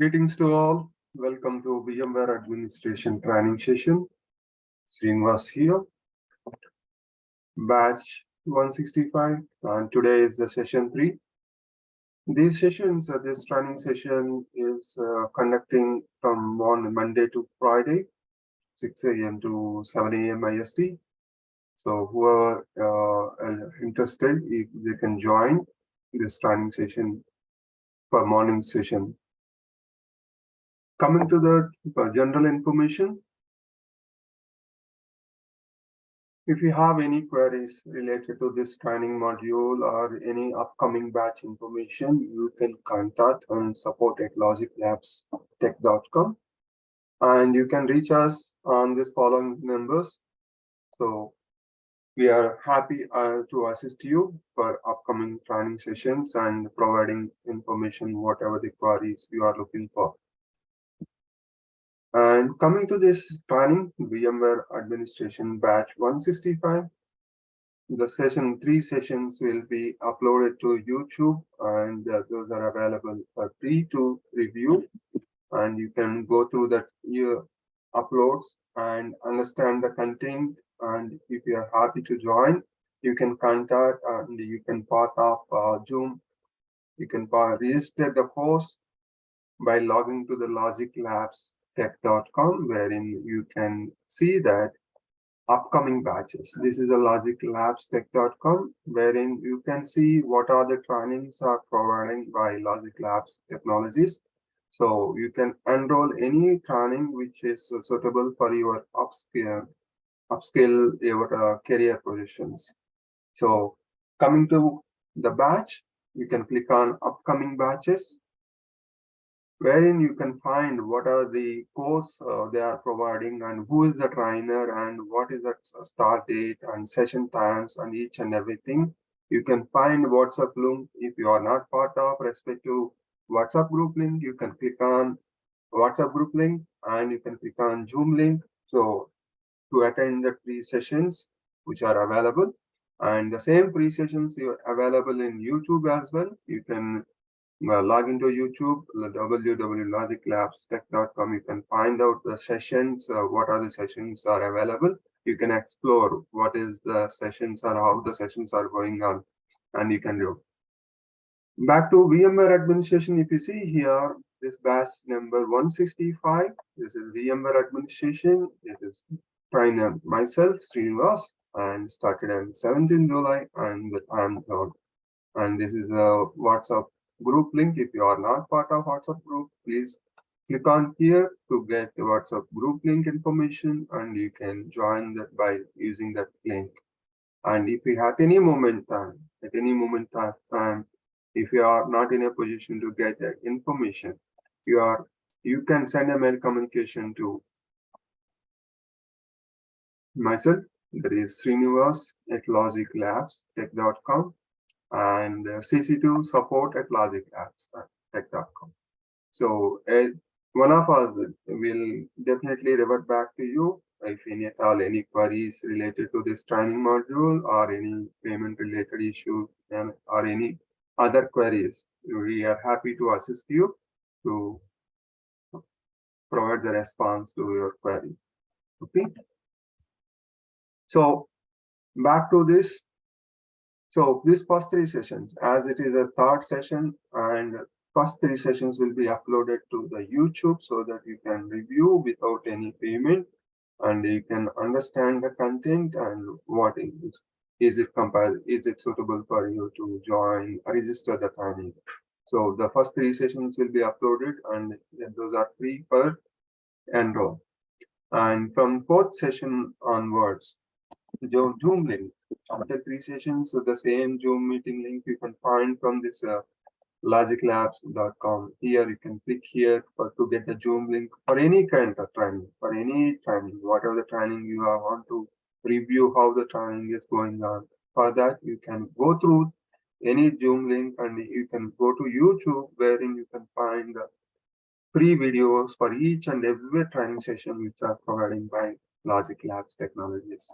Greetings to all. Welcome to VMware Administration Training Session. Srinivas here, batch 165, and today is the session 3. This training session is conducting from Monday to Friday, 6 a.m. to 7 a.m. IST. So whoever interested, if they can join this training session for morning session. Coming to the general information, if you have any queries related to this training module or any upcoming batch information, you can contact on support@logiclabstech.com, and you can reach us on this following numbers. So we are happy to assist you for upcoming training sessions and providing information, whatever the queries you are looking for. And coming to this training, VMware Administration Batch 165, the three sessions will be uploaded to YouTube, and those are available for free to review. And you can go through that uploads and understand the content. And if you are happy to join, you can contact and you can part of Zoom. You can register the course by logging to the logiclabstech.com, wherein you can see that upcoming batches. This is the logiclabstech.com, wherein you can see what are the trainings are providing by Logic Labs Technologies. So you can enroll any training which is suitable for your upskill your career positions. So coming to the batch, you can click on upcoming batches, wherein you can find what are the course they are providing and who is the trainer and what is the start date and session times and each and everything. You can find WhatsApp link. If you are not part of respective WhatsApp group link, you can click on WhatsApp group link and you can click on Zoom link. So to attend the free sessions which are available, and the same free sessions are available in YouTube as well. You can log into YouTube, www.logiclabstech.com. You can find out the sessions, what are the sessions are available. You can explore what is the sessions or how the sessions are going on, and you can do. Back to VMware administration, if you see here, this batch number 165, this is VMware administration. This is trainer myself, Srinivas, and started on 17th July, and I'm on. And this is a WhatsApp group link. If you are not part of WhatsApp group, please click on here to get the WhatsApp group link information, and you can join that by using that link. And if you at any moment time, if you are not in a position to get that information, you can send a mail communication to myself. That is Srinivas at logiclabstech.com, and CC2 support@logiclabstech.com. So one of us will definitely revert back to you if any at all any queries related to this training module or any payment related issue or any other queries. We are happy to assist you to provide the response to your query. Okay. So back to this. So these first three sessions, as it is a third session, and first three sessions will be uploaded to the YouTube so that you can review without any payment, and you can understand the content and what is it suitable for you to join, register the training. So the first three sessions will be uploaded, and those are free per enroll. And from fourth session onwards, Zoom link. After three sessions, so the same Zoom meeting link you can find from this logiclabs.com. Here you can click here to get the Zoom link for any kind of training, whatever the training you want to review how the training is going on. For that, you can go through any Zoom link and you can go to YouTube, wherein you can find the free videos for each and every training session which are provided by Logic Labs Technologies.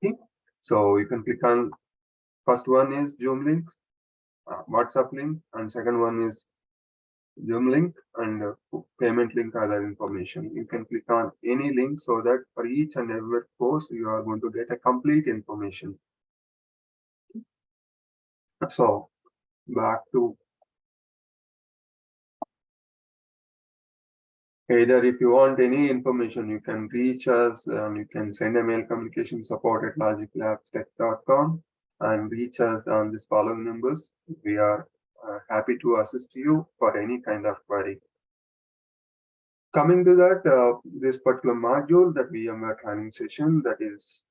Okay. So you can click on first one is Zoom link, WhatsApp link, and second one is Zoom link and payment link, other information. You can click on any link so that for each and every course you are going to get a complete information. So back to either if you want any information, you can reach us and you can send a mail communication support at logiclabstech.com and reach us on this following numbers. We are happy to assist you for any kind of query. Coming to that, this particular module that VMware training session, that is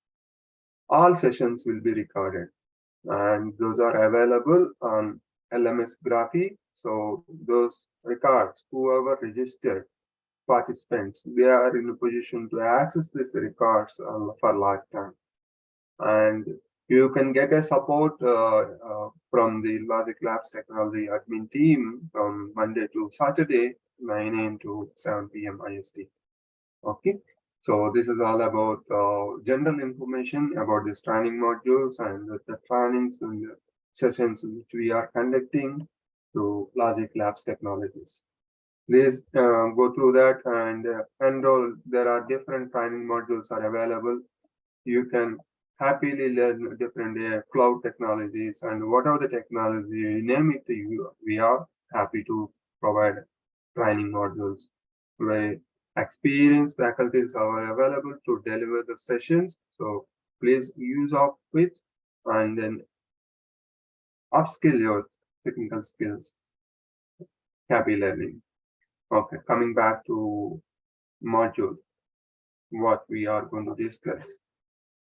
all sessions will be recorded and those are available on LMS Graphy. So those records, whoever registered participants, they are in a position to access these records for lifetime. And you can get a support from the Logic Labs Technology admin team from Monday to Saturday, 9 a.m. to 7 p.m. IST. Okay, so this is all about general information about these training modules and the trainings and the sessions which we are conducting through Logic Labs Technologies. Please go through that and enroll. There are different training modules are available. You can happily learn different cloud technologies and whatever the technology you name it to you, we are happy to provide training modules where experienced faculties are available to deliver the sessions. So please use of it and then upskill your technical skills. Happy learning. Okay, coming back to module, what we are going to discuss.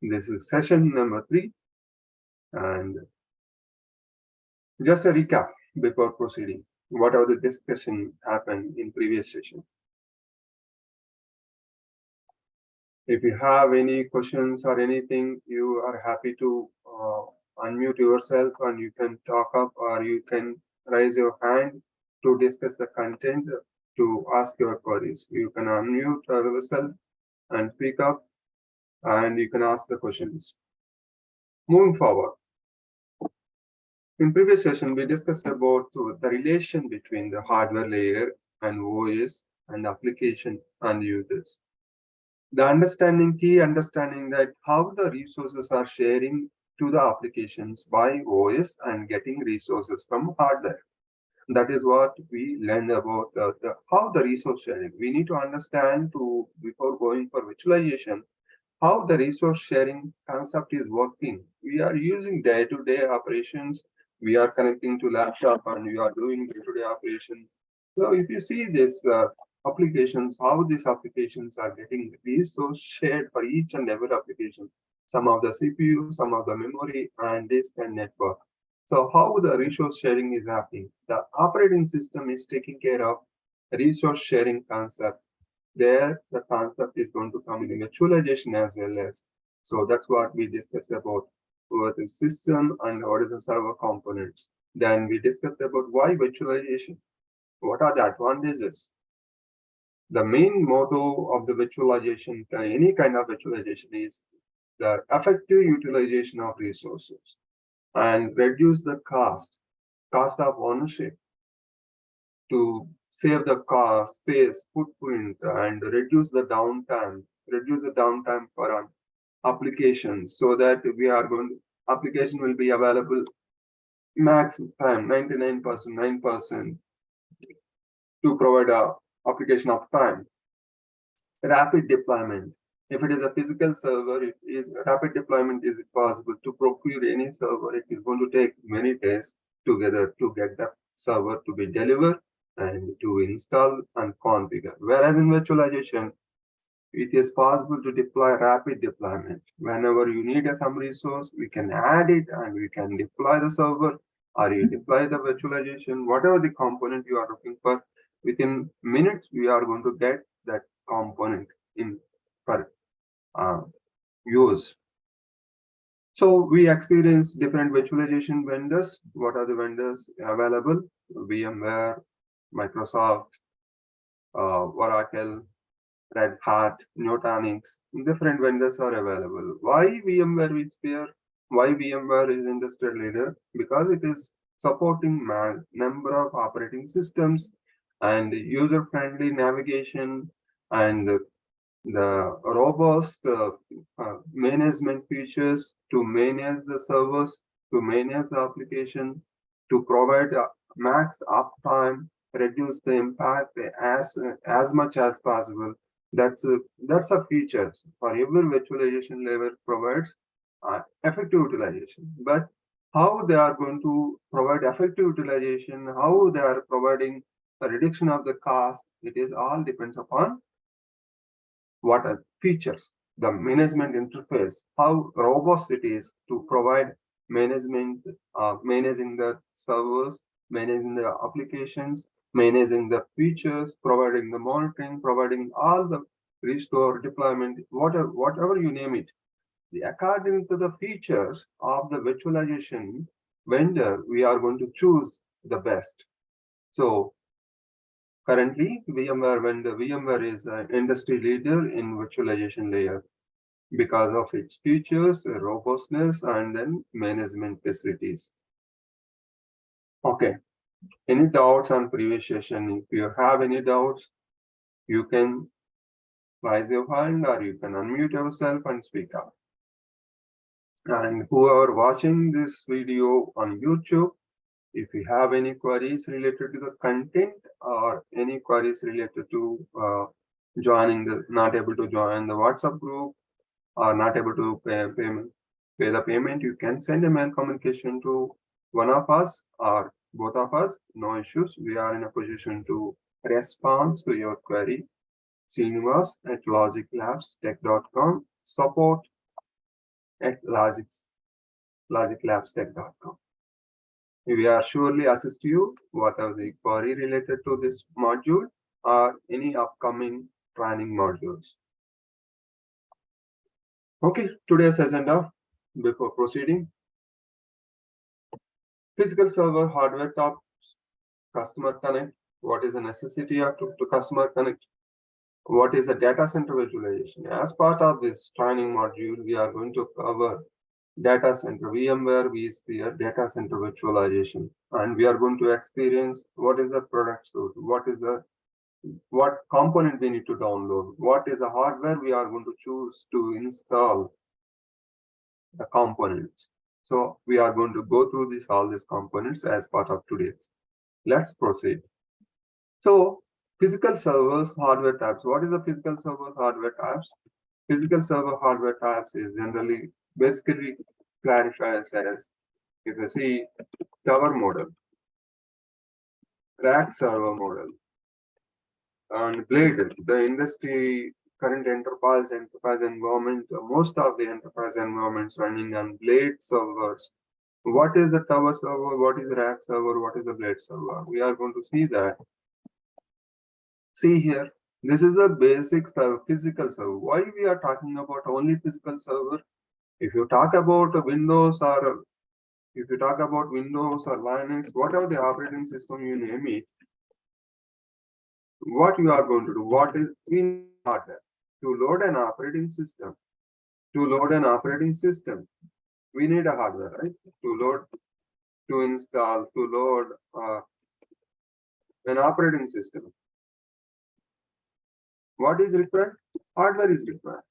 This is session number 3, and just a recap before proceeding. What are the discussion happened in previous session? If you have any questions or anything, you are happy to unmute yourself and you can talk up or you can raise your hand to discuss the content to ask your queries. You can unmute yourself and speak up and you can ask the questions. Moving forward, in previous session, we discussed about the relation between the hardware layer and OS and application and users. The key understanding that how the resources are sharing to the applications by OS and getting resources from hardware. That is what we learned about how the resource sharing. We need to understand before going for virtualization, how the resource sharing concept is working. We are using day-to-day operations. We are connecting to laptop and we are doing day-to-day operation. So if you see this applications, how these applications are getting resource shared for each and every application. Some of the CPU, some of the memory, and disk and network. So how the resource sharing is happening? The operating system is taking care of resource sharing concept. There the concept is going to come in virtualization as well as. So that's what we discussed about what is system and what is the server components. Then we discussed about why virtualization. What are the advantages? The main motto of the virtualization, any kind of virtualization, is the effective utilization of resources and reduce the cost of ownership to save the cost, space, footprint, and reduce the downtime for an application so that application will be available max time, 99%, 9% to provide a application of time. Rapid deployment. If it is a physical server, rapid deployment is possible to procure any server. It is going to take many days together to get the server to be delivered and to install and configure. Whereas in virtualization, it is possible to deploy rapid deployment. Whenever you need some resource, we can add it and we can deploy the server or you deploy the virtualization, whatever the component you are looking for. Within minutes, we are going to get that component in for use. So we experience different virtualization vendors. What are the vendors available? VMware, Microsoft, Oracle, Red Hat, Nutanix, different vendors are available. Why VMware is there? Why VMware is industry leader? Because it is supporting number of operating systems and user-friendly navigation, and the robust management features to manage the servers, to manage the application, to provide max uptime, reduce the impact as much as possible. That's a feature for every virtualization layer provides effective utilization. But how they are going to provide effective utilization, how they are providing a reduction of the cost, it is all depends upon what are features, the management interface, how robust it is to provide management, managing the servers, managing the applications, managing the features, providing the monitoring, providing all the restore, deployment, whatever you name it. According to the features of the virtualization vendor, we are going to choose the best. So currently, VMware is an industry leader in virtualization layer because of its features, robustness, and then management facilities. Okay, any doubts on previous session? If you have any doubts, you can raise your hand or you can unmute yourself and speak up. And who are watching this video on YouTube, if you have any queries related to the content or any queries related to not able to join the WhatsApp group or not able to pay the payment, you can send a mail communication to one of us or both of us. No issues. We are in a position to respond to your query. Srinivas at logiclabstech.com, support at logiclabstech.com. We are surely assist you whatever the query related to this module or any upcoming training modules. Okay, today's agenda before proceeding. Physical server hardware top customer connect. What is the necessity of to customer connect? What is a data center virtualization? As part of this training module, we are going to cover data center, VMware vSphere data center virtualization, and we are going to experience what is the product suite, what component we need to download, what is the hardware we are going to choose to install the components. So we are going to go through all these components as part of today's. Let's proceed. So physical servers hardware types. What is the physical server hardware types? Physical server hardware types is generally basically clarified as, if you see, tower model, rack server model, and blade. The industry current enterprise environment, most of the enterprise environments running on blade servers. What is the tower server? What is the rack server? What is the blade server? We are going to see that. See here, this is a basic physical server. Why we are talking about only physical server? If you talk about Windows or Linux, whatever the operating system you name it, what you are going to do? What is in hardware to load an operating system? To load an operating system, we need a hardware, right? To load, to install, to load an operating system. What is required? Hardware is required.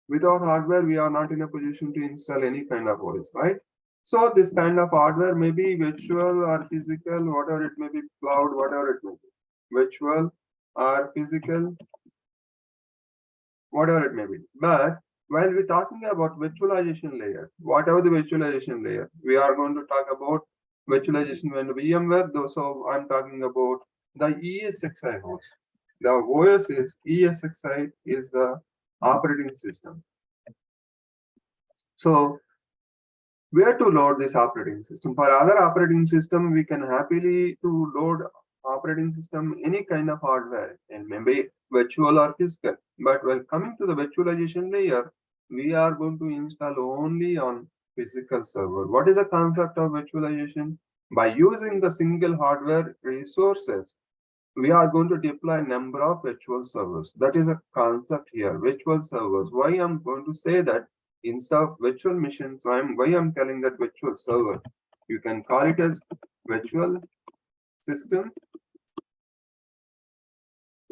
Without hardware, we are not in a position to install any kind of OS, right? So this kind of hardware may be virtual or physical, whatever it may be, cloud, whatever it may be, virtual or physical, whatever it may be. But while we're talking about virtualization layer, whatever the virtualization layer, we are going to talk about virtualization when VMware, so I'm talking about the ESXi host. The OS is ESXi is the operating system. So where to load this operating system? For other operating system, we can happily to load operating system any kind of hardware and maybe virtual or physical. But when coming to the virtualization layer, we are going to install only on physical server. What is the concept of virtualization? By using the single hardware resources, we are going to deploy a number of virtual servers. That is a concept here, virtual servers. Why I'm going to say that instead of virtual machines, why I'm telling that virtual server? You can call it as virtual system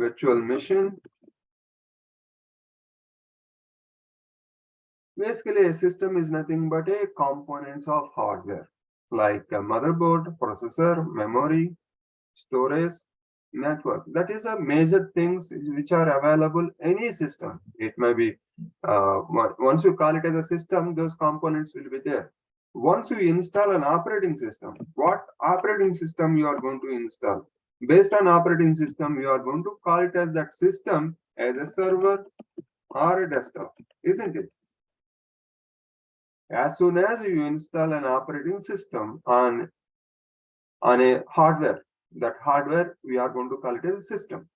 virtual machine. Basically, a system is nothing but a components of hardware, like a motherboard, processor, memory, storage, network. That is a major things which are available any system. It may be once you call it as a system, those components will be there. Once you install an operating system, what operating system you are going to install? Based on operating system, you are going to call it as that system as a server or a desktop, isn't it? As soon as you install an operating system on a hardware, that hardware we are going to call it as a system.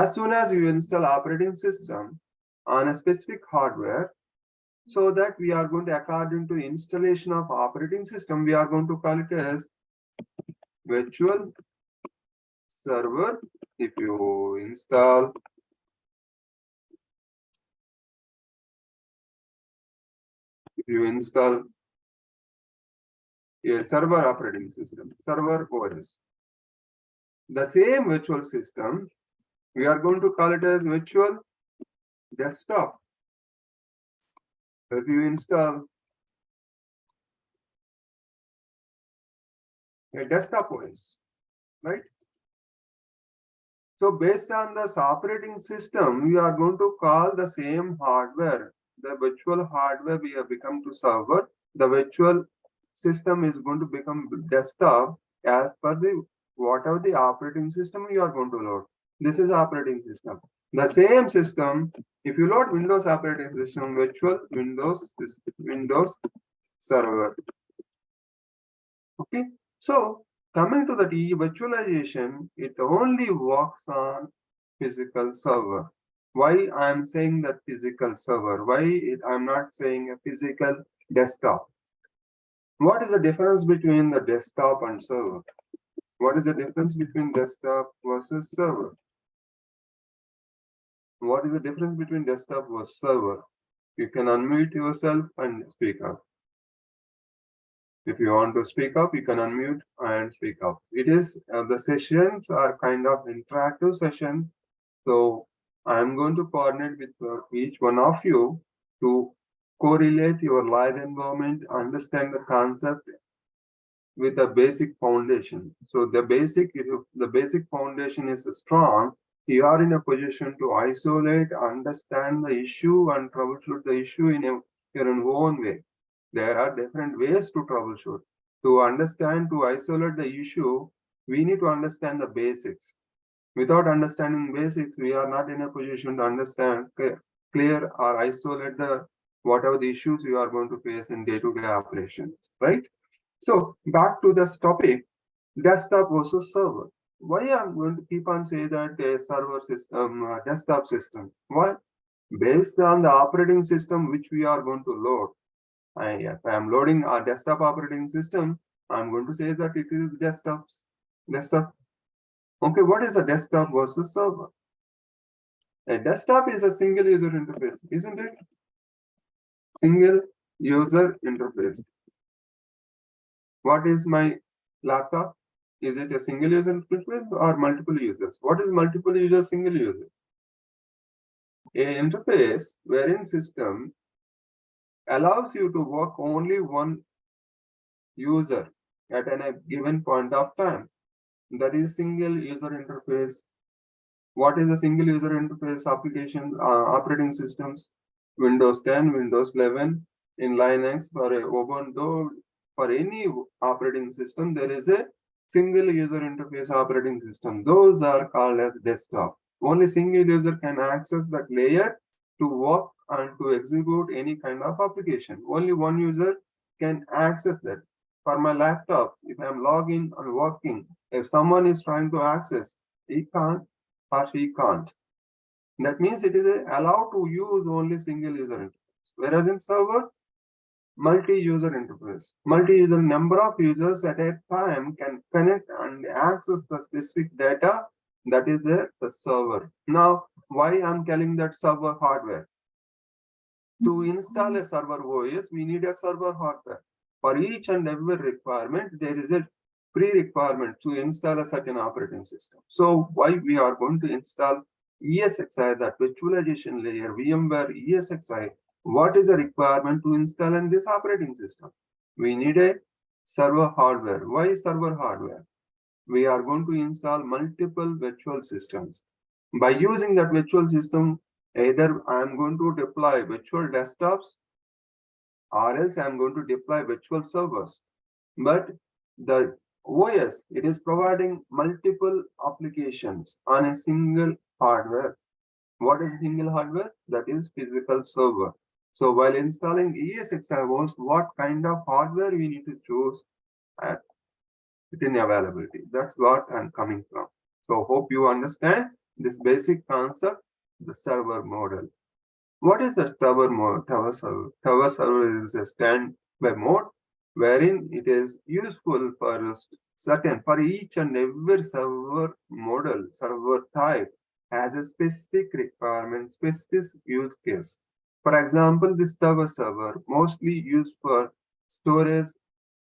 As soon as you install operating system on a specific hardware, so that we are going to, according to installation of operating system, we are going to call it as virtual server. If you install a server operating system, server OS, the same virtual system, we are going to call it as virtual desktop. If you install a desktop OS, right? So based on this operating system, we are going to call the same hardware. The virtual hardware we have become to server. The virtual system is going to become desktop as per the whatever the operating system you are going to load. This is operating system. The same system, if you load Windows operating system, virtual Windows server. Okay, so coming to the virtualization, it only works on physical server. Why I'm saying that physical server? I'm not saying a physical desktop? What is the difference between the desktop and server? What is the difference between desktop versus server? What is the difference between desktop versus server? You can unmute yourself and speak up. If you want to speak up, you can unmute and speak up. It is the sessions are kind of interactive sessions. So I'm going to coordinate with each one of you to correlate your live environment, understand the concept with a basic foundation. So the basic foundation is strong, you are in a position to isolate, understand the issue, and troubleshoot the issue in your own way. There are different ways to troubleshoot. To understand, to isolate the issue, we need to understand the basics. Without understanding basics, we are not in a position to understand, clear, or isolate the whatever the issues you are going to face in day-to-day operations, right? So back to this topic, desktop versus server. Why I'm going to keep on saying that a server system, desktop system? Why? Based on the operating system which we are going to load. If I am loading a desktop operating system, I'm going to say that it is desktop. Okay, what is a desktop versus server? A desktop is a single user interface, isn't it? Single user interface. What is my laptop? Is it a single user interface or multiple users? What is multiple user, single user? A interface wherein system allows you to work only one user at a given point of time. That is single user interface. What is a single user interface application operating systems? Windows 10, Windows 11, in Linux or Ubuntu, for any operating system, there is a single user interface operating system. Those are called as desktop. Only single user can access that layer to work and to execute any kind of application. Only one user can access that. For my laptop, if I'm logging and working, if someone is trying to access, he can't or she can't. That means it is allowed to use only single user interface. Whereas in server, multi-user interface. Multi-user number of users at a time can connect and access the specific data that is there, the server. Now, why I'm calling that server hardware? To install a server OS, we need a server hardware. For each and every requirement, there is a pre-requirement to install a certain operating system. So why we are going to install ESXi, that virtualization layer, VMware ESXi, what is the requirement to install in this operating system? We need a server hardware. Why server hardware? We are going to install multiple virtual systems. By using that virtual system, either I am going to deploy virtual desktops or else I am going to deploy virtual servers. But the OS, it is providing multiple applications on a single hardware. What is single hardware? That is physical server. So while installing ESXi host, what kind of hardware we need to choose within availability? That's what I'm coming from. So hope you understand this basic concept, the server model. What is the tower mode? Tower server. Tower server is a standby mode wherein it is useful for certain, for each and every server model, server type has a specific requirement, specific use case. For example, this tower server mostly used for storage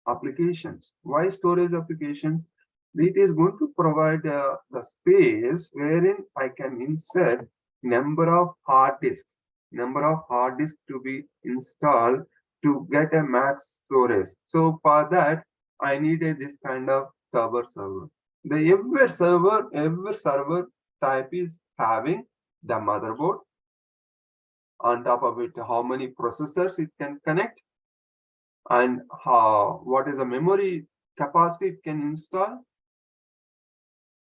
applications. Why storage applications? It is going to provide the space wherein I can insert number of hard disks, to be installed to get a max storage. So for that, I need this kind of server server. The every server type is having the motherboard, on top of it how many processors it can connect, and what is the memory capacity it can install,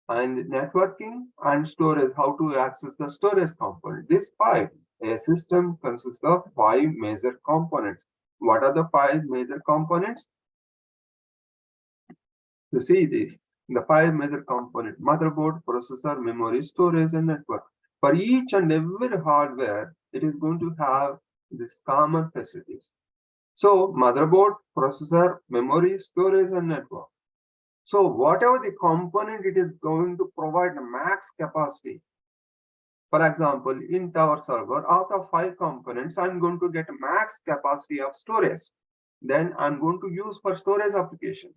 and networking and storage, how to access the storage component. This five, a system consists of five major components. What are the five major components? You see this, the five major component: motherboard, processor, memory, storage, and network. For each and every hardware, it is going to have these common facilities. So motherboard, processor, memory, storage, and network. So whatever the component, it is going to provide max capacity. For example, in tower server, out of five components, I'm going to get max capacity of storage. Then I'm going to use for storage applications.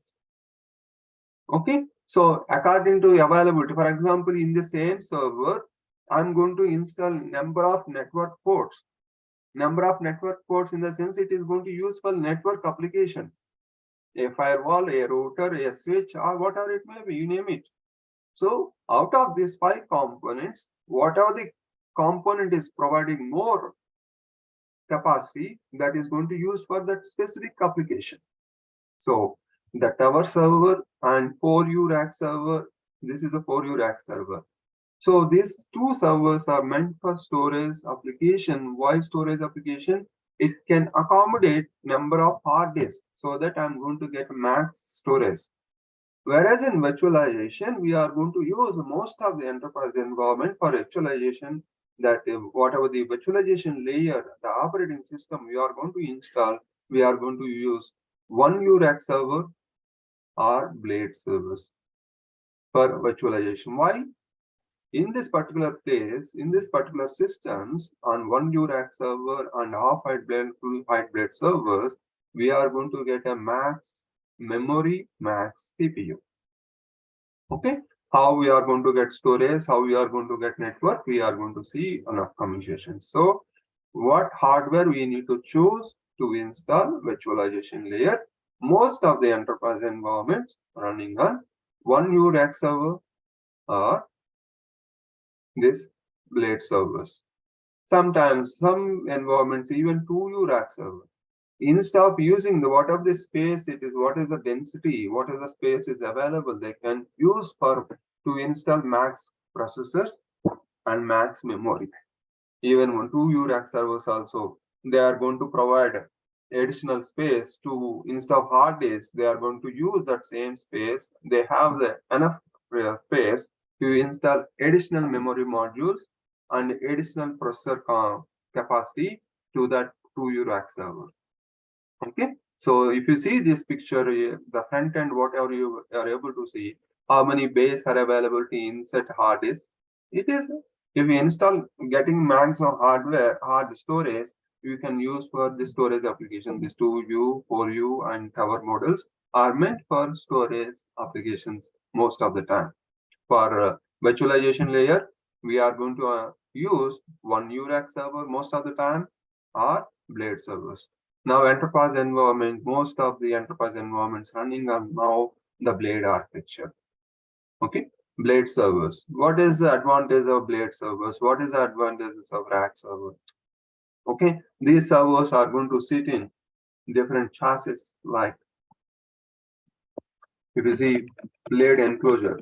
Okay, so according to availability, for example, in the same server, I'm going to install number of network ports. Number of network ports in the sense it is going to use for network application. A firewall, a router, a switch, or whatever it may be, you name it. So out of these five components, whatever the component is providing more capacity, that is going to use for that specific application. So the tower server and 4U rack server, this is a 4U rack server. So these two servers are meant for storage application. Why storage application? It can accommodate number of hard disks, so that I'm going to get max storage. Whereas in virtualization, we are going to use most of the enterprise environment for virtualization, that whatever the virtualization layer, the operating system we are going to install, we are going to use one URAC server or blade servers for virtualization. Why? In this particular case, in this particular systems, on one URAC server and half height blade, full height blade servers, we are going to get a max memory, max CPU. Okay, how we are going to get storage, how we are going to get network, we are going to see on upcoming sessions. So what hardware we need to choose to install virtualization layer? Most of the enterprise environments running on one URAC server or this blade servers. Sometimes some environments even two URAC servers. Instead of using the what of the space it is, what is the density, what is the space is available, they can use for to install max processors and max memory. Even one two URAC servers also, they are going to provide additional space to install hard disks. They are going to use that same space. They have the enough space to install additional memory modules and additional processor capacity to that two URAC server. Okay, so if you see this picture, the front end, whatever you are able to see, how many bays are available to insert hard disk. It is, if you install getting max of hardware, hard storage, you can use for the storage application. These 2U, 4U, and tower models are meant for storage applications most of the time. For virtualization layer, we are going to use one URAC server most of the time, or blade servers. Now, enterprise environment, most of the enterprise environments running on now the blade architecture. Okay, blade servers. What is the advantage of blade servers? What is the advantages of rack servers? Okay, these servers are going to sit in different chassis, like if you see blade enclosure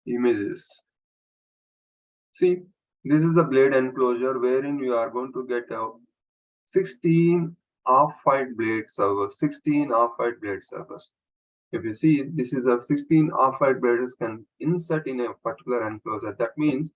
images. See, this is a blade enclosure wherein you are going to get a 16 off-white blade servers, 16 off-white blade servers. If you see, this is a 16 off-white blades can insert in a particular enclosure. That means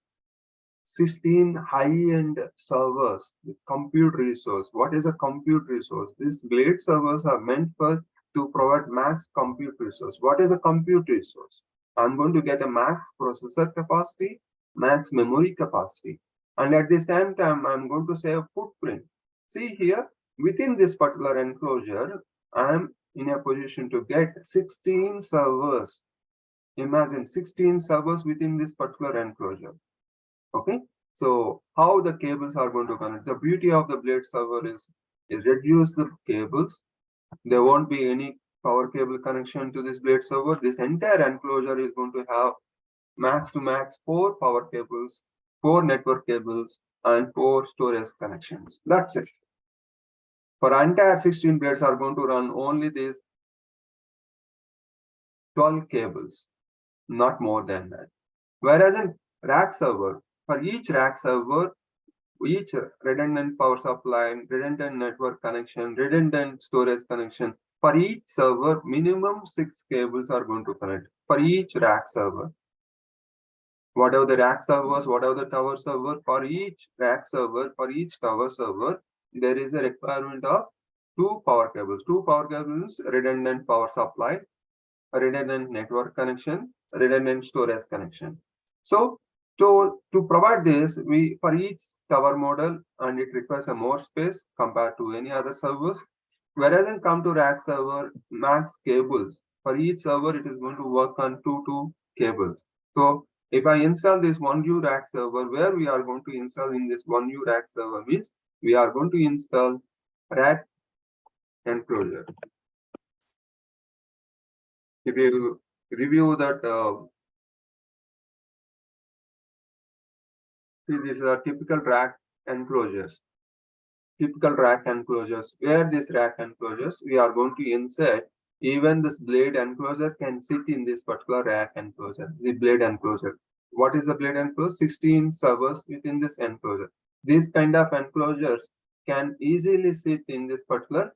16 high-end servers with compute resource. What is a compute resource? These blade servers are meant for to provide max compute resource. What is a compute resource? I'm going to get a max processor capacity, max memory capacity, and at the same time, I'm going to save footprint. See here, within this particular enclosure, I'm in a position to get 16 servers. Imagine 16 servers within this particular enclosure. Okay, so how the cables are going to connect? The beauty of the blade server is reduce the cables. There won't be any power cable connection to this blade server. This entire enclosure is going to have max to max 4 power cables, 4 network cables, and 4 storage connections. That's it. For entire 16 blades are going to run only these 12 cables, not more than that. Whereas in rack server, for each rack server, each redundant power supply, redundant network connection, redundant storage connection, for each server, minimum 6 cables are going to connect for each rack server. Whatever the rack servers, whatever the tower server, for each rack server, for each tower server, there is a requirement of 2 power cables. 2 power cables, redundant power supply, redundant network connection, redundant storage connection. So to provide this, we for each tower model, and it requires a more space compared to any other servers. Whereas in come to rack server, max cables for each server, it is going to work on 2 cables. So if I install this 1U rack server, where we are going to install in this 1U rack server means we are going to install rack enclosure. If you review that, see, these are typical rack enclosures. Typical rack enclosures. Where these rack enclosures, we are going to insert even this blade enclosure can sit in this particular rack enclosure, the blade enclosure. What is the blade enclosure? 16 servers within this enclosure. These kind of enclosures can easily sit in this particular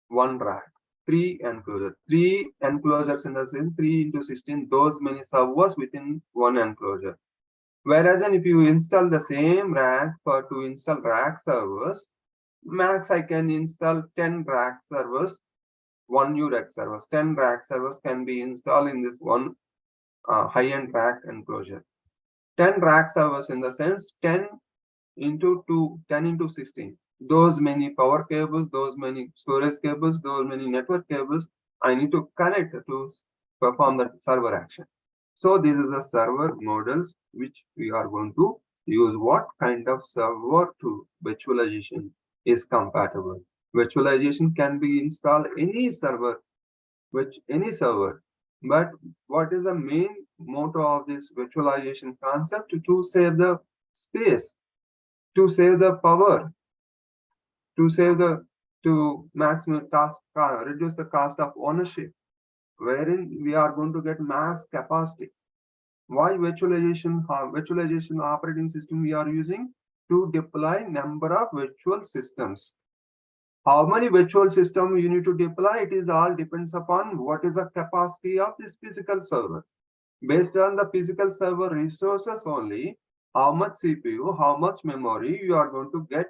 one rack. 3 enclosures. 3 enclosures in the sense 3 into 16, those many servers within one enclosure. Whereas if you install the same rack for to install rack servers, max I can install 10 rack servers, 1U rack servers. 10 rack servers can be installed in this one high-end rack enclosure. 10 rack servers in the sense 10 into 2, 10 into 16. Those many power cables, those many storage cables, those many network cables, I need to connect to perform the server action. So this is the server models which we are going to use. What kind of server to virtualization is compatible? Virtualization can be installed any server, but what is the main motto of this virtualization concept? To save the space, to save the power, to save the to maximum cost, reduce the cost of ownership, wherein we are going to get mass capacity. Why virtualization? Virtualization operating system we are using to deploy number of virtual systems. How many virtual system you need to deploy? It is all depends upon what is the capacity of this physical server. Based on the physical server resources only, how much CPU, how much memory you are going to get.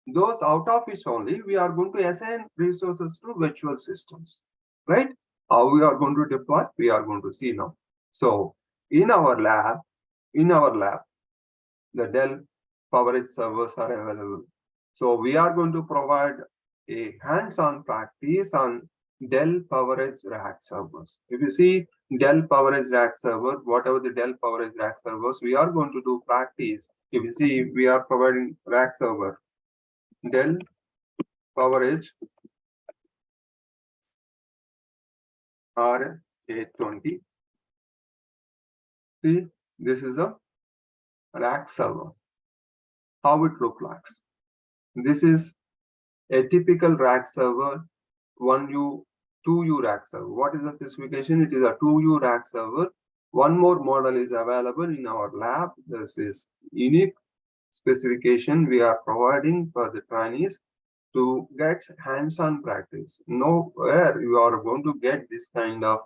Those out of which only we are going to assign resources to virtual systems, right? How we are going to deploy, we are going to see now. So in our lab, the Dell PowerEdge servers are available. So we are going to provide a hands-on practice on Dell PowerEdge rack servers. If you see Dell PowerEdge rack server, whatever the Dell PowerEdge rack servers, we are going to do practice. If you see, we are providing rack server, Dell PowerEdge R820. See, this is a rack server. How it looks like. This is a typical rack server, 1U, 2U rack server. What is the specification? It is a 2U rack server. One more model is available in our lab. This is unique specification we are providing for the trainees to get hands-on practice. Nowhere you are going to get this kind of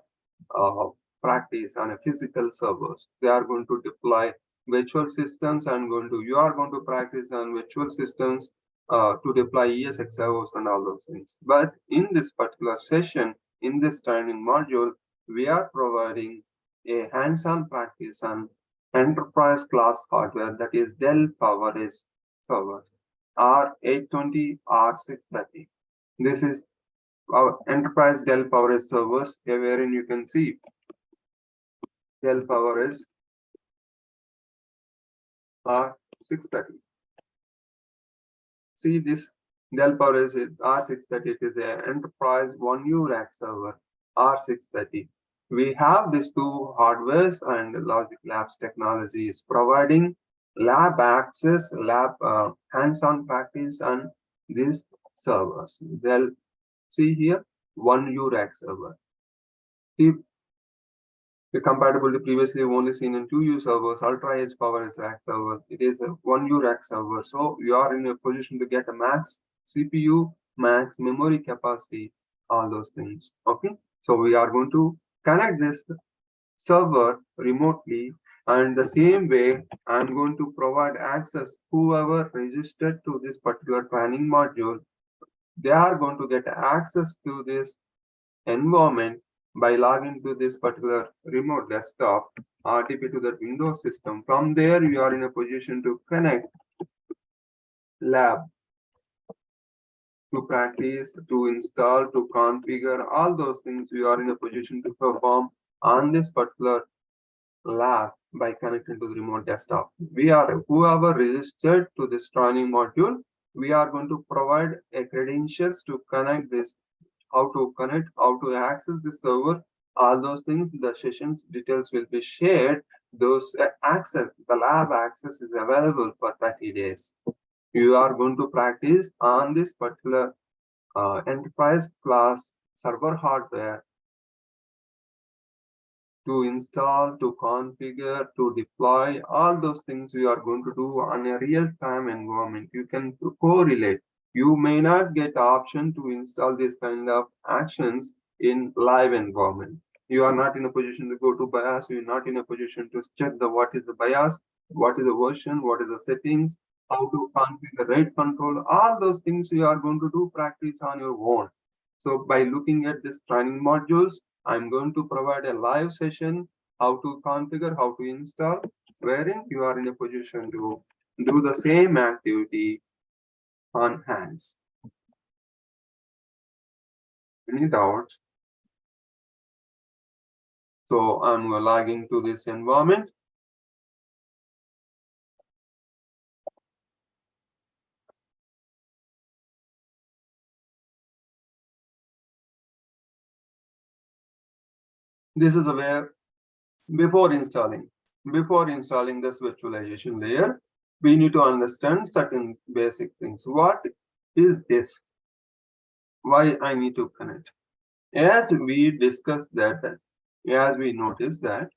uh, practice on a physical servers. They are going to deploy virtual systems and you are going to practice on virtual systems to deploy ESX servers and all those things. But in this particular session, in this training module, we are providing a hands-on practice on enterprise class hardware, that is Dell PowerEdge servers, R820, R630. This is our enterprise Dell PowerEdge servers, wherein you can see Dell PowerEdge R630. See this Dell PowerEdge R630. It is an enterprise 1U rack server R630. We have these two hardwares, and Logic Labs technology is providing lab access, lab hands-on practice on these servers. They'll see here 1U rack server. See, the compatibility previously only seen in 2U servers, Ultra Edge PowerEdge rack server. It is a 1U rack server. So you are in a position to get a max CPU, max memory capacity, all those things. Okay. So we are going to connect this server remotely, and the same way I'm going to provide access whoever registered to this particular training module. They are going to get access to this environment by logging to this particular remote desktop RTP to the Windows system. From there, you are in a position to connect lab, to practice, to install, to configure, all those things you are in a position to perform on this particular lab by connecting to the remote desktop. We are, whoever registered to this training module, we are going to provide a credentials to connect this, how to connect, how to access the server, all those things. The sessions details will be shared. Those access, the lab access is available for 30 days. You are going to practice on this particular enterprise class server hardware to install, to configure, to deploy, all those things we are going to do on a real-time environment. You can correlate. You may not get option to install this kind of actions in live environment. You are not in a position to go to BIOS. You are not in a position to check the what is the BIOS, what is the version, what is the settings, how to configure RAID control. All those things you are going to do practice on your own. So by looking at this training modules, I'm going to provide a live session, how to configure, how to install, wherein you are in a position to do the same activity on hands. Any doubts? So I'm logging to this environment. This is where before installing this virtualization layer, we need to understand certain basic things. What is this? Why I need to connect? As we discussed that, as we noticed that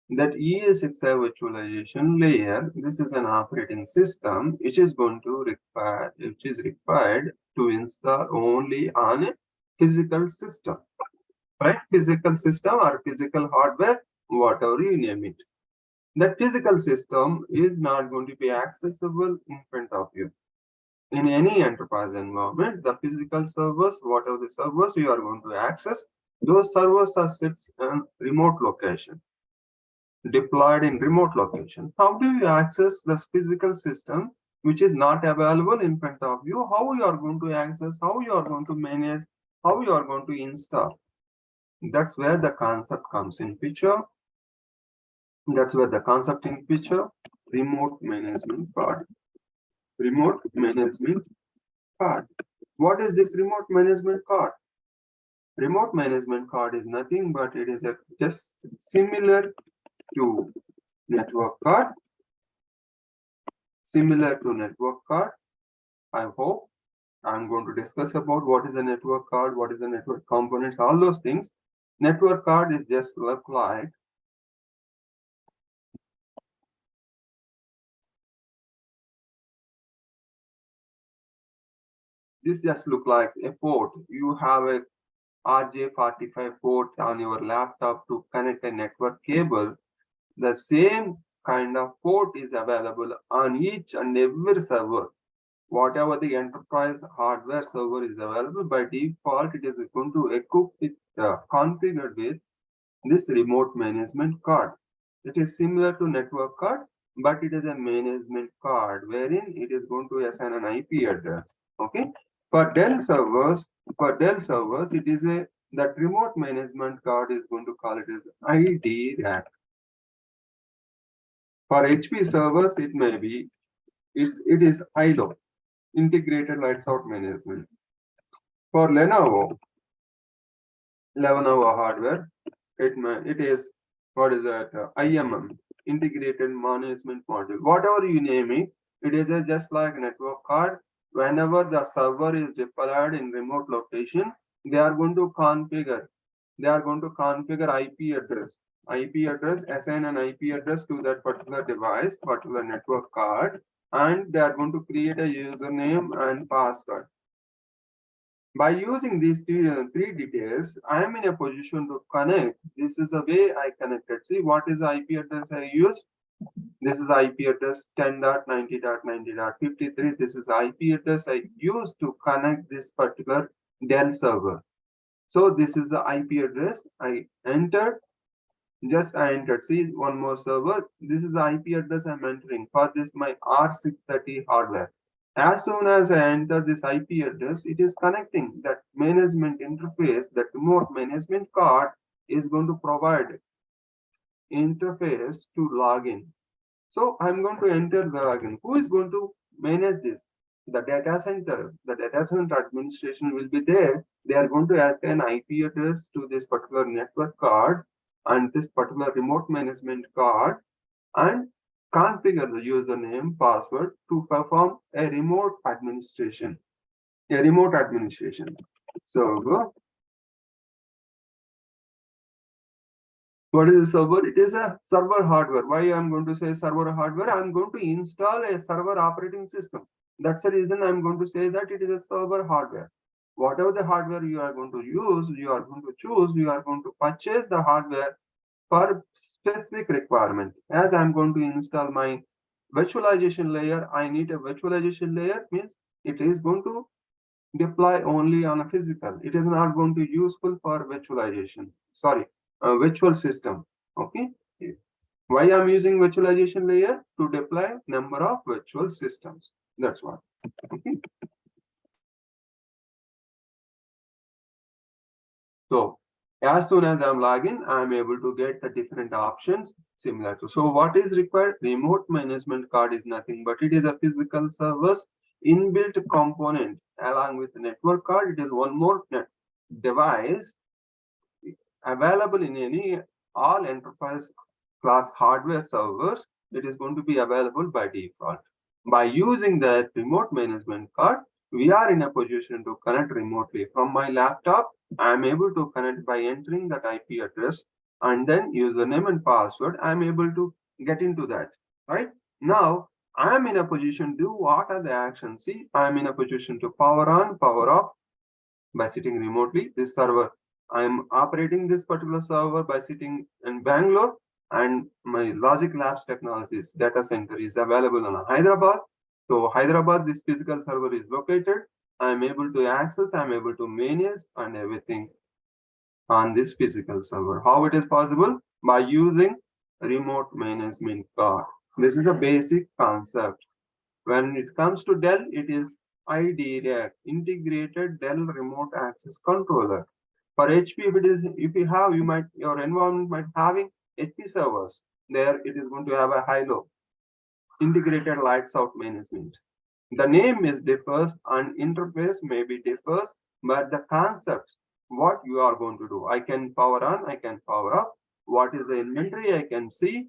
ESXi virtualization layer, this is an operating system which is going to require, which is required to install only on a physical system, right? Physical system or physical hardware, whatever you name it. That physical system is not going to be accessible in front of you. In any enterprise environment, the physical servers, whatever the servers you are going to access, those servers are sits in remote location. deployed in remote location. How do you access the physical system which is not available in front of you? How you are going to access, how you are going to manage, how you are going to install? That's where the concept comes in picture. That's where the concept in picture. Remote management card. Remote management card. What is this remote management card? Remote management card is nothing but it is just similar to network card. Similar to network card. I hope I'm going to discuss about what is a network card, what is the network components, all those things. Network card is just look like this. Just look like a port. You have a RJ45 port on your laptop to connect a network cable. The same kind of port is available on each and every server. Whatever the enterprise hardware server is available, by default, it is going to equip it configured with this remote management card. It is similar to network card, but it is a management card wherein it is going to assign an IP address. Okay. For Dell servers, it is a that remote management card is going to call it as ID rack. For HP servers, it may be it is ILO, integrated lights out management. For Lenovo hardware, it is what is that IMM, integrated management module. Whatever you name it, it is just like network card. Whenever the server is deployed in remote location, they are going to configure. They are going to configure IP address. IP address, assign an IP address to that particular device, particular network card, and they are going to create a username and password. By using these three details, I am in a position to connect. This is the way I connected. See, what is the IP address I used? This is the IP address 10.90.90.53. This is the IP address I used to connect this particular Dell server. So this is the IP address I entered. Just I entered. See, one more server. This is the IP address I'm entering for this my R630 hardware. As soon as I enter this IP address, it is connecting that management interface, that remote management card is going to provide interface to log in. So I'm going to enter the login. Who is going to manage this? The data center. The data center administration will be there. They are going to assign an IP address to this particular network card and this particular remote management card and configure the username password to perform a remote administration. So what is a server? It is a server hardware. Why I'm going to say server hardware? I'm going to install a server operating system. That's the reason I'm going to say that it is a server hardware. Whatever the hardware you are going to use, you are going to choose, you are going to purchase the hardware for specific requirement. As I'm going to install my virtualization layer, I need a virtualization layer, means it is going to deploy only on a physical. It is not going to be useful for virtualization. Sorry, a virtual system. Okay. Why I'm using virtualization layer? To deploy number of virtual systems. That's what. Okay. So as soon as I'm logging, I'm able to get the different options similar to. So what is required? Remote management card is nothing but it is a physical server's inbuilt component along with the network card. It is one more device available in any all enterprise class hardware servers. It is going to be available by default. By using that remote management card, we are in a position to connect remotely from my laptop. I am able to connect by entering that IP address and then username and password. I am able to get into that. Right now, I am in a position to do what are the actions. See, I am in a position to power on, power off by sitting remotely. This server, I am operating this particular server by sitting in Bangalore, and my Logic Labs Technologies data center is available in Hyderabad. So Hyderabad, this physical server is located. I am able to access, I am able to manage and everything on this physical server. How it is possible? By using remote management card. This is a basic concept. When it comes to Dell, it is IDRAC, Integrated Dell Remote Access Controller. For HP, if you have, your environment might having HP servers. There, it is going to have a high-low integrated lights out management. The name is differs and interface maybe differs, but the concepts, what you are going to do. I can power on, I can power off. What is the inventory? I can see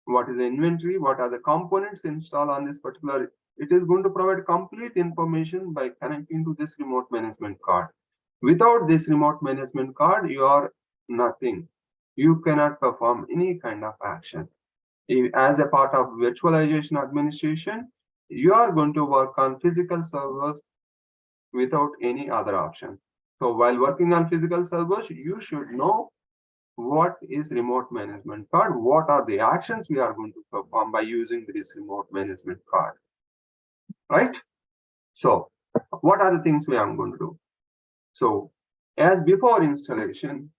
what is the inventory, what are the components installed on this particular. It is going to provide complete information by connecting to this remote management card. Without this remote management card, you are nothing. You cannot perform any kind of action. As a part of virtualization administration, you are going to work on physical servers without any other option. So while working on physical servers, you should know what is remote management card, what are the actions we are going to perform by using this remote management card, right? So what are the things we are going to do? So as before installation,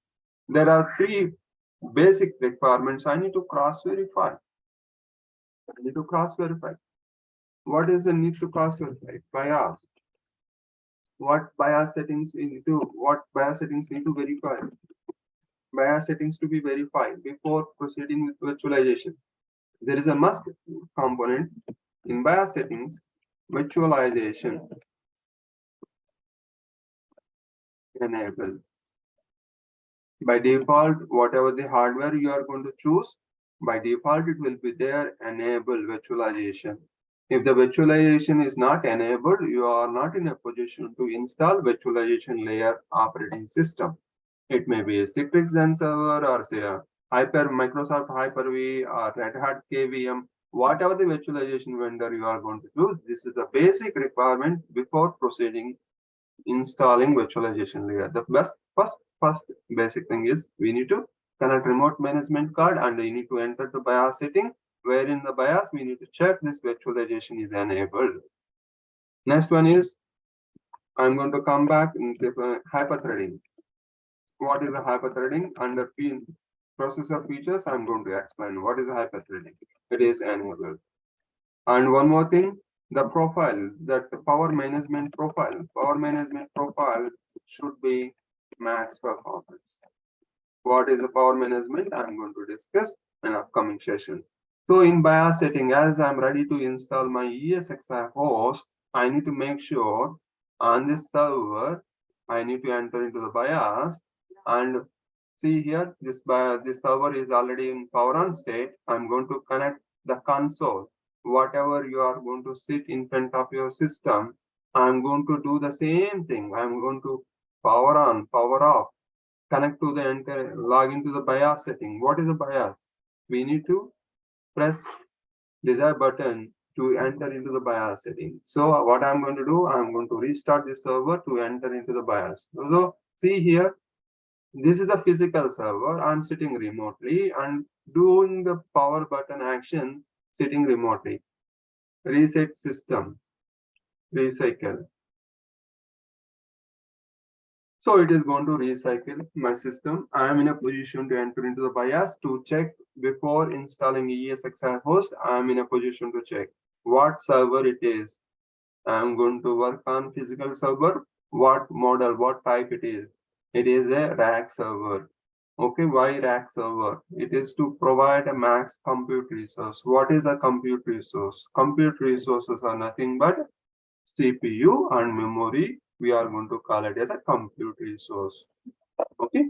there are three basic requirements I need to cross verify. I need to cross verify. What is the need to cross verify? BIOS. What BIOS settings need to verify? BIOS settings to be verified before proceeding with virtualization. There is a must component in BIOS settings, virtualization enable. By default, whatever the hardware you are going to choose, by default it will be there, enable virtualization. If the virtualization is not enabled, you are not in a position to install virtualization layer operating system. It may be a Citrix Zen server or say a Microsoft Hyper-V or Red Hat KVM, whatever the virtualization vendor you are going to use. This is the basic requirement before proceeding installing virtualization layer. The first basic thing is we need to connect remote management card and we need to enter the BIOS setting, where in the BIOS we need to check this virtualization is enabled. Next one is I'm going to come back in hyperthreading. What is a hyperthreading? Under processor features, I'm going to explain what is a hyperthreading. It is enabled. And one more thing, the profile, that the power management profile should be max performance. What is the power management? I'm going to discuss in upcoming session. So in BIOS setting, as I'm ready to install my ESXi host, I need to make sure on this server, I need to enter into the BIOS and see here, this server is already in power on state. I'm going to connect the console. Whatever you are going to sit in front of your system, I'm going to do the same thing. I'm going to power on, power off, connect to the log into the BIOS setting. What is the BIOS? We need to press desired button to enter into the BIOS setting. So what I'm going to do, I'm going to restart the server to enter into the BIOS. So see here, this is a physical server. I'm sitting remotely and doing the power button action sitting remotely. Reset system, recycle. So it is going to recycle my system. I am in a position to enter into the BIOS to check before installing ESXi host. I am in a position to check what server it is. I am going to work on physical server. What model, what type it is. It is a rack server. Okay, why rack server? It is to provide a max compute resource. What is a compute resource? Compute resources are nothing but CPU and memory. We are going to call it as a compute resource. Okay,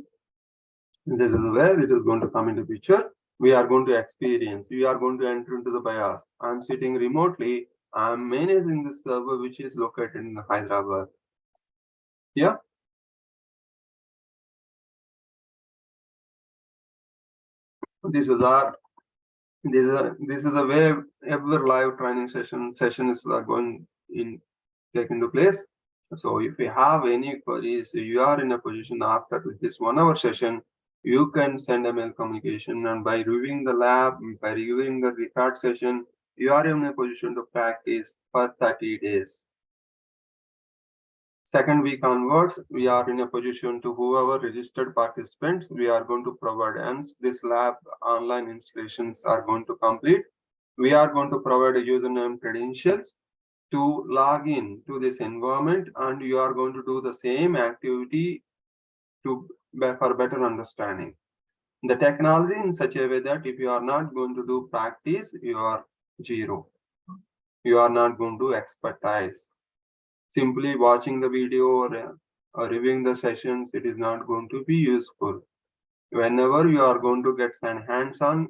this is where it is going to come into picture. We are going to experience. We are going to enter into the BIOS. I'm sitting remotely. I'm managing the server which is located in Hyderabad. Yeah. This is a way every live training sessions are going in take into place. So if you have any queries, you are in a position after this 1 hour session, you can send a mail communication, and by reviewing the lab, by reviewing the record session, you are in a position to practice for 30 days. Second week onwards, we are in a position to whoever registered participants, we are going to provide. Hence, this lab online installations are going to complete. We are going to provide a username credentials to log in to this environment, and you are going to do the same activity to for better understanding the technology in such a way that if you are not going to do practice, you are zero. You are not going to expertise. Simply watching the video or reviewing the sessions, it is not going to be useful. Whenever you are going to get some hands-on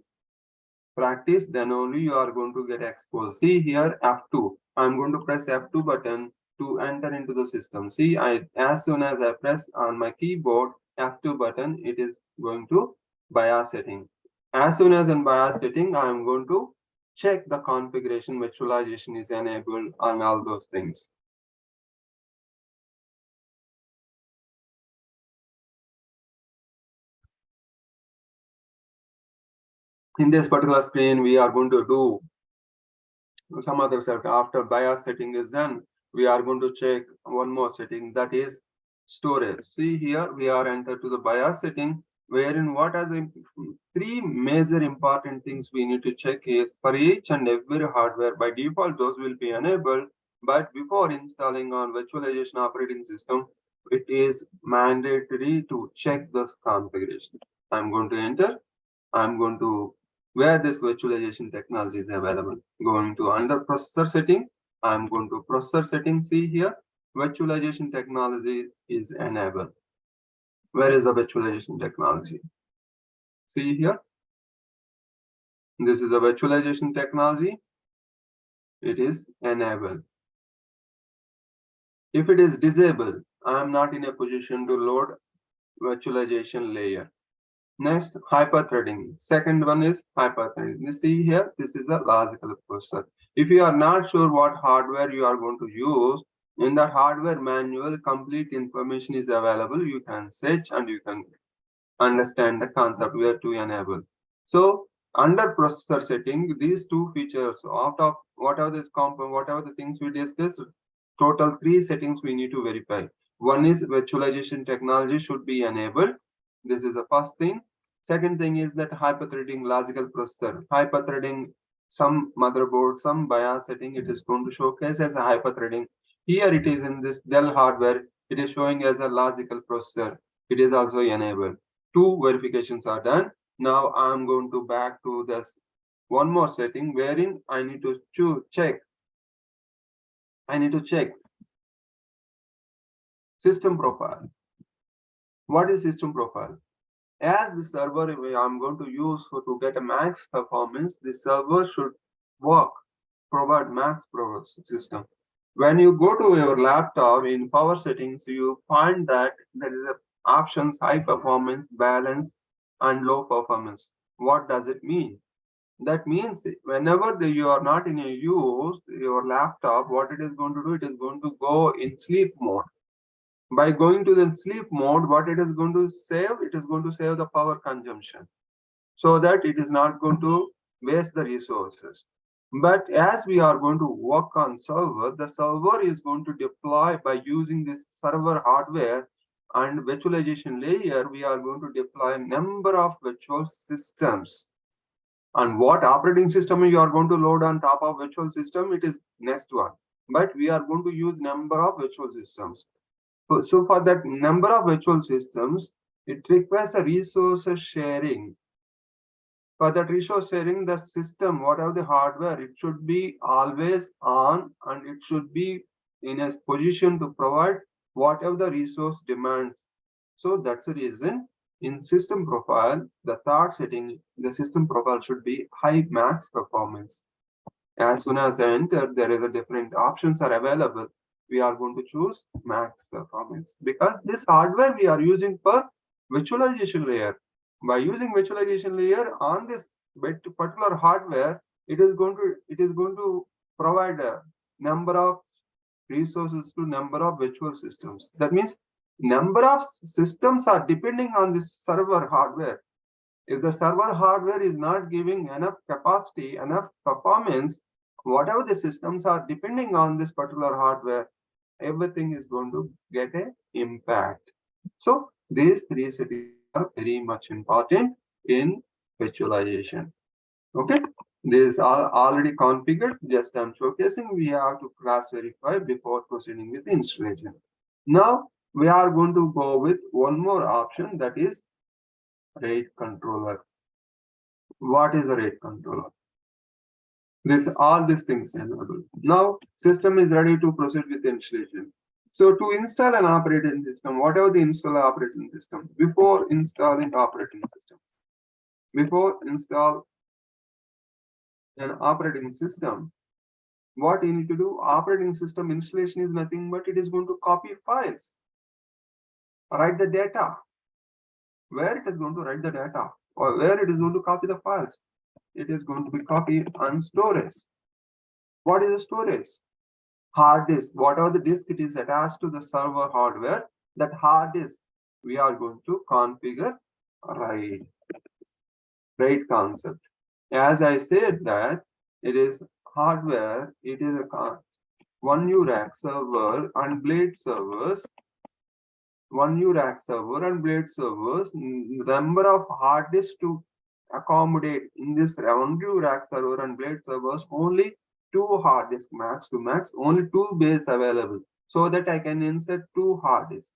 practice, then only you are going to get exposed. See here F2. I'm going to press F2 button to enter into the system. See, as soon as I press on my keyboard F2 button, it is going to BIOS setting. As soon as in BIOS setting, I am going to check the configuration, virtualization is enabled, and all those things. In this particular screen, we are going to do some other set. After BIOS setting is done, we are going to check one more setting, that is storage. See here, we are entered to the BIOS setting, wherein what are the three major important things we need to check is for each and every hardware. By default, those will be enabled, but before installing on virtualization operating system, it is mandatory to check this configuration. I'm going to enter. I'm going to where this virtualization technology is available. Going to under processor setting, I'm going to processor setting. See here, virtualization technology is enabled. Where is the virtualization technology? See here, this is the virtualization technology. It is enabled. If it is disabled, I am not in a position to load virtualization layer. Next, hyperthreading. Second one is hyperthreading. You see here, this is a logical processor. If you are not sure what hardware you are going to use, in the hardware manual, complete information is available. You can search and you can understand the concept where to enable. So under processor setting, these two features, out of whatever the things we discussed, total three settings we need to verify. One is virtualization technology should be enabled. This is the first thing. Second thing is that hyperthreading logical processor. Hyperthreading some motherboard, some BIOS setting, it is going to showcase as a hyperthreading. Here it is in this Dell hardware, it is showing as a logical processor. It is also enabled. Two verifications are done. Now I'm going to back to this one more setting wherein I need to check system profile. What is system profile? As the server I'm going to use to get a max performance, the server should provide max system. When you go to your laptop in power settings, you find that there is options high performance, balance, and low performance. What does it mean? That means whenever you are not in a use your laptop, what it is going to do, it is going to go in sleep mode. By going to the sleep mode, what it is going to save, it is going to save the power consumption so that it is not going to waste the resources. But as we are going to work on server, the server is going to deploy by using this server hardware and virtualization layer, we are going to deploy a number of virtual systems. And what operating system you are going to load on top of virtual system, it is next one. But we are going to use number of virtual systems. So for that number of virtual systems, it requires a resource sharing. For that resource sharing, the system, whatever the hardware, it should be always on and it should be in a position to provide whatever the resource demands. So that's the reason in system profile, the third setting, the system profile should be high max performance. As soon as I enter, there is a different options are available. We are going to choose max performance because this hardware we are using for virtualization layer. By using virtualization layer on this particular hardware, it is going to provide a number of resources to number of virtual systems. That means number of systems are depending on this server hardware. If the server hardware is not giving enough capacity, enough performance, whatever the systems are depending on this particular hardware, everything is going to get an impact. So these three settings are very much important in virtualization. Okay, these are already configured. Just I'm showcasing. We have to cross verify before proceeding with installation. Now we are going to go with one more option, that is RAID controller. What is a RAID controller? This all these things enabled. Now system is ready to proceed with installation. So to install an operating system, whatever the install operating system, before installing operating system, before install an operating system, what you need to do, operating system installation is nothing but it is going to copy files, write the data, where it is going to write the data, or where it is going to copy the files. It is going to be copied on storage. What is the storage? Hard disk. Whatever the disk it is attached to the server hardware, that hard disk we are going to configure RAID. RAID concept. As I said that it is hardware, it is a one new rack server and blade servers, one new rack server and blade servers, number of hard disks to accommodate in this one new rack server and blade servers, only two hard disk max to max, only two bays available, so that I can insert two hard disks.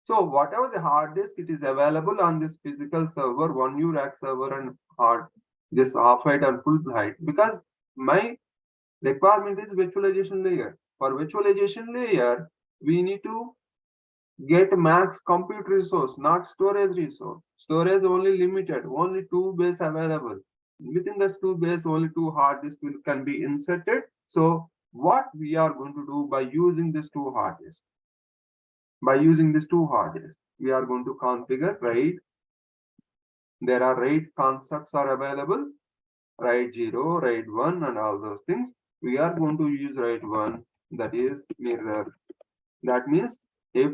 So whatever the hard disk it is available on this physical server, one new rack server and hard this off-height and full height, because my requirement is virtualization layer. For virtualization layer, we need to get max compute resource, not storage resource. Storage only limited, only two bays available. Within this two bays, only two hard disks can be inserted. So what we are going to do by using this two hard disks? By using these two hard disks, we are going to configure RAID. There are RAID concepts are available, RAID 0, RAID 1 and all those things. We are going to use RAID 1, that is mirror. That means if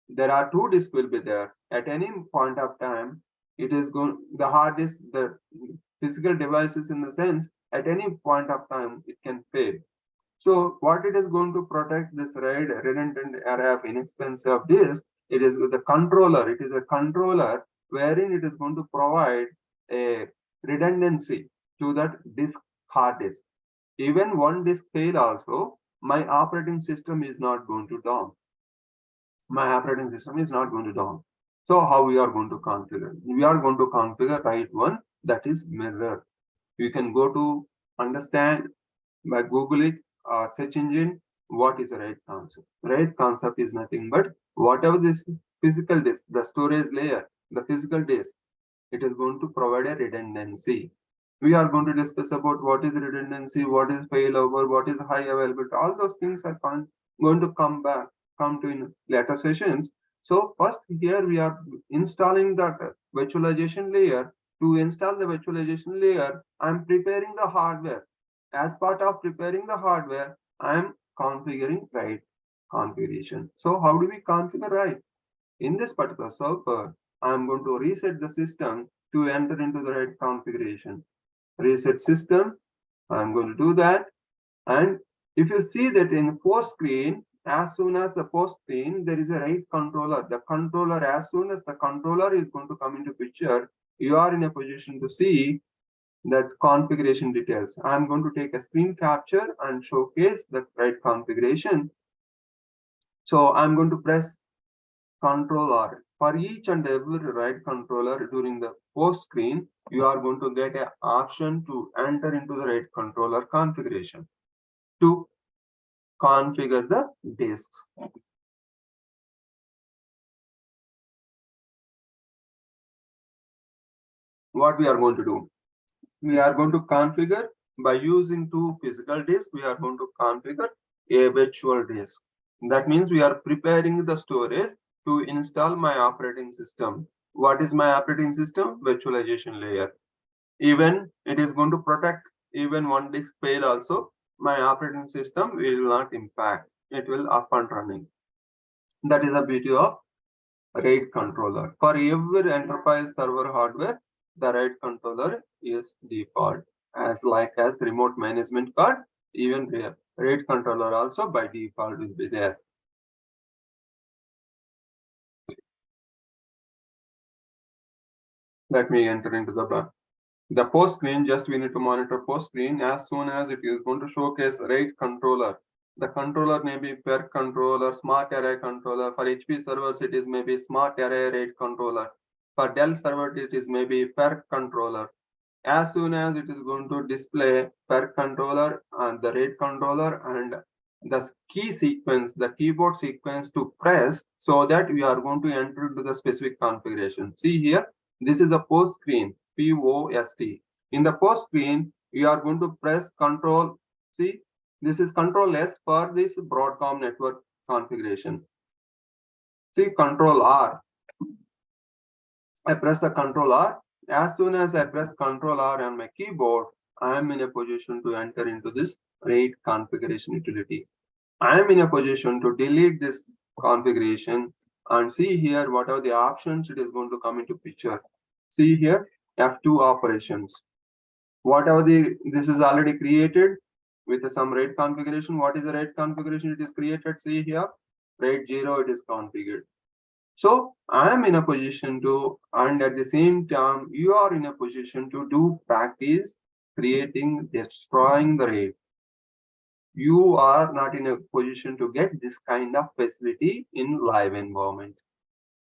there are two disks will be there at any point of time, it is going, the hard disk, the physical devices in the sense, at any point of time it can fail. So what it is going to protect this RAID, redundant array of inexpensive disk, it is with the controller. It is a controller wherein it is going to provide a redundancy to that disk, hard disk. Even one disk fail also, my operating system is not going to down. My operating system is not going to down. So how we are going to configure? We are going to configure RAID 1, that is mirror. You can go to understand by Google it, search engine, what is a RAID concept. RAID concept is nothing but whatever this physical disk, the storage layer, the physical disk, it is going to provide a redundancy. We are going to discuss about what is redundancy, what is failover, what is high availability. All those things are going to come to in later sessions. So first here we are installing that virtualization layer. To install the virtualization layer, I am preparing the hardware. As part of preparing the hardware, I am configuring RAID configuration. So how do we configure RAID? In this particular server, I am going to reset the system to enter into the RAID configuration. Reset system, I am going to do that. And if you see that in post screen, as soon as the post screen, there is a RAID controller. The controller, as soon as the controller is going to come into picture, you are in a position to see that configuration details. I'm going to take a screen capture and showcase the RAID configuration. So I'm going to press Control R. For each and every RAID controller during the post screen, you are going to get an option to enter into the RAID controller configuration to configure the disks. What we are going to do? We are going to configure by using two physical disks. We are going to configure a virtual disk. That means we are preparing the storage to install my operating system. What is my operating system? Virtualization layer. Even it is going to protect even one disk fail also, my operating system will not impact. It will up and running. That is the beauty of RAID controller. For every enterprise server hardware, the RAID controller is default, as like as remote management card, even there. RAID controller also by default will be there. Let me enter into the post screen. Just we need to monitor post screen. As soon as it is going to showcase RAID controller, the controller may be per controller, smart array controller. For HP servers, it is maybe smart array RAID controller. For Dell server, it is maybe per controller. As soon as it is going to display per controller and the RAID controller and the key sequence, the keyboard sequence to press, so that we are going to enter into the specific configuration. See here, this is a post screen, POST. In the post screen, we are going to press Control. See, this is Control S for this Broadcom network configuration. See, Control R. I press the Control R. As soon as I press Control R on my keyboard, I am in a position to enter into this RAID configuration utility. I am in a position to delete this configuration and see here what are the options it is going to come into picture. See here, F2 operations. Whatever this is already created with some RAID configuration. What is the RAID configuration it is created? See here, RAID 0 it is configured. So I am in a position to, and at the same time, you are in a position to do practice creating, destroying the RAID. You are not in a position to get this kind of facility in live environment,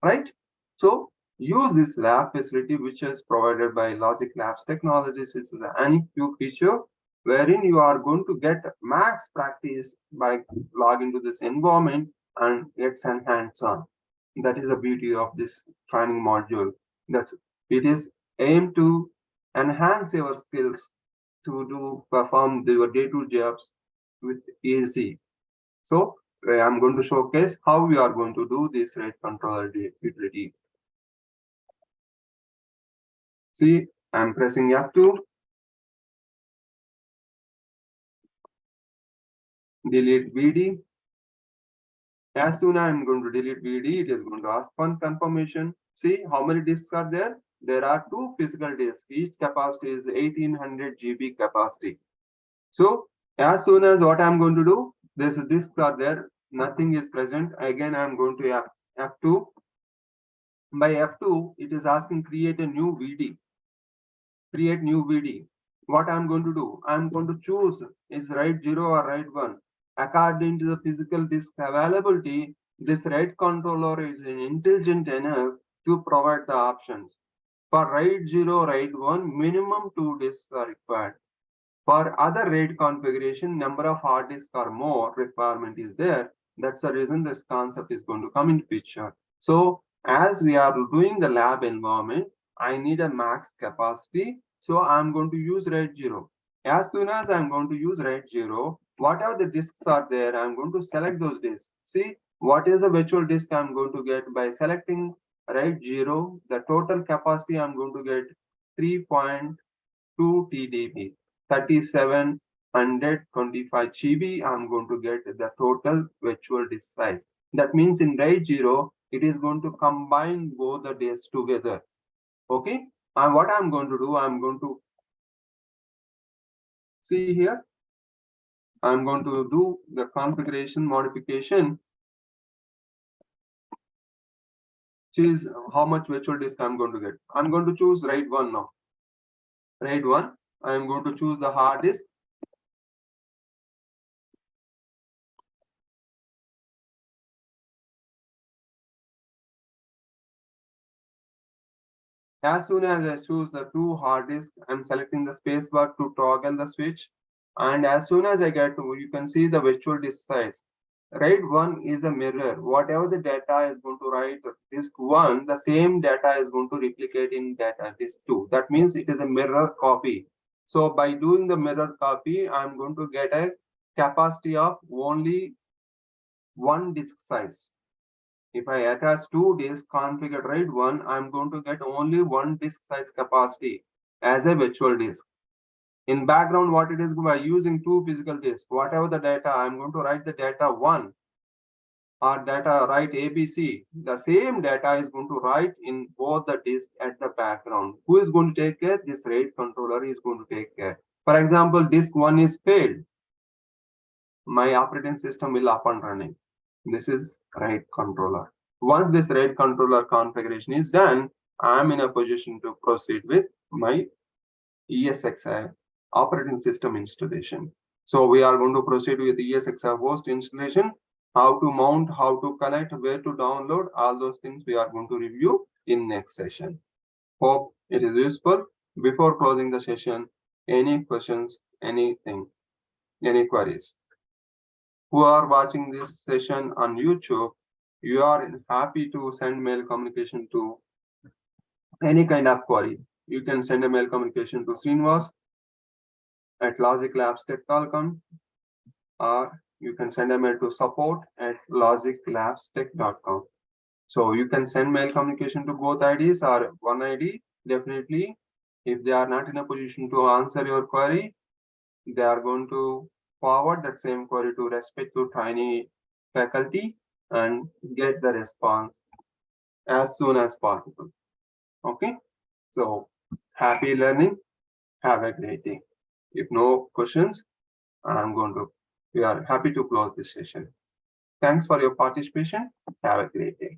right? So use this lab facility, which is provided by Logic Labs Technologies. It's an AnyQ feature wherein you are going to get max practice by logging to this environment and get some hands-on. That is the beauty of this training module. That it is aimed to enhance your skills to do perform your day-to-day jobs with easy. So I'm going to showcase how we are going to do this RAID controller utility. See, I'm pressing F2. Delete VD. As soon as I'm going to delete VD, it is going to ask for confirmation. See how many disks are there? There are 2 physical disks. Each capacity is 1800 GB capacity. So as soon as what I'm going to do, these disks are there, nothing is present. Again, I'm going to F2. By F2, it is asking create a new VD. Create new VD. What I'm going to do? I'm going to choose is RAID 0 or RAID 1. According to the physical disk availability, this RAID controller is intelligent enough to provide the options. For RAID 0, RAID 1, minimum 2 disks are required. For other RAID configuration, number of hard disks or more requirement is there. That's the reason this concept is going to come into picture. So as we are doing the lab environment, I need a max capacity. So I'm going to use RAID 0. As soon as I'm going to use RAID 0, whatever the disks are there, I'm going to select those disks. See what is the virtual disk I'm going to get by selecting RAID 0. The total capacity I'm going to get 3.2 TDP. 3725 GB, I'm going to get the total virtual disk size. That means in RAID 0, it is going to combine both the disks together. Okay, and what I'm going to do, I'm going to see here. I'm going to do the configuration modification. Choose how much virtual disk I'm going to get. I'm going to choose RAID 1 now. RAID 1, I'm going to choose the hard disk. As soon as I choose the 2 hard disk, I'm selecting the spacebar to toggle the switch. And as soon as I get to, you can see the virtual disk size. RAID 1 is a mirror. Whatever the data is going to write disk 1, the same data is going to replicate in data disk 2. That means it is a mirror copy. So by doing the mirror copy, I'm going to get a capacity of only 1 disk size. If I attach 2 disks configured RAID 1, I'm going to get only 1 disk size capacity as a virtual disk. In background, what it is by using 2 physical disks, whatever the data, I'm going to write the data 1 or data write ABC. The same data is going to write in both the disks at the background. Who is going to take care? This RAID controller is going to take care. For example, disk 1 is failed. my operating system will up and running. This is RAID controller. Once this RAID controller configuration is done, I am in a position to proceed with my ESXi operating system installation. So we are going to proceed with ESXi host installation, how to mount, how to collect, where to download, all those things we are going to review in next session. Hope it is useful. Before closing the session, any questions, anything, any queries? Who are watching this session on YouTube, you are happy to send mail communication to any kind of query. You can send a mail communication to srinivas@logiclabstech.com, or you can send a mail to support@logiclabstech.com. So you can send mail communication to both IDs or one ID. Definitely, if they are not in a position to answer your query, they are going to forward that same query to respective trainee faculty and get the response as soon as possible. Okay, so happy learning. Have a great day. If no questions, we are happy to close this session. Thanks for your participation. Have a great day.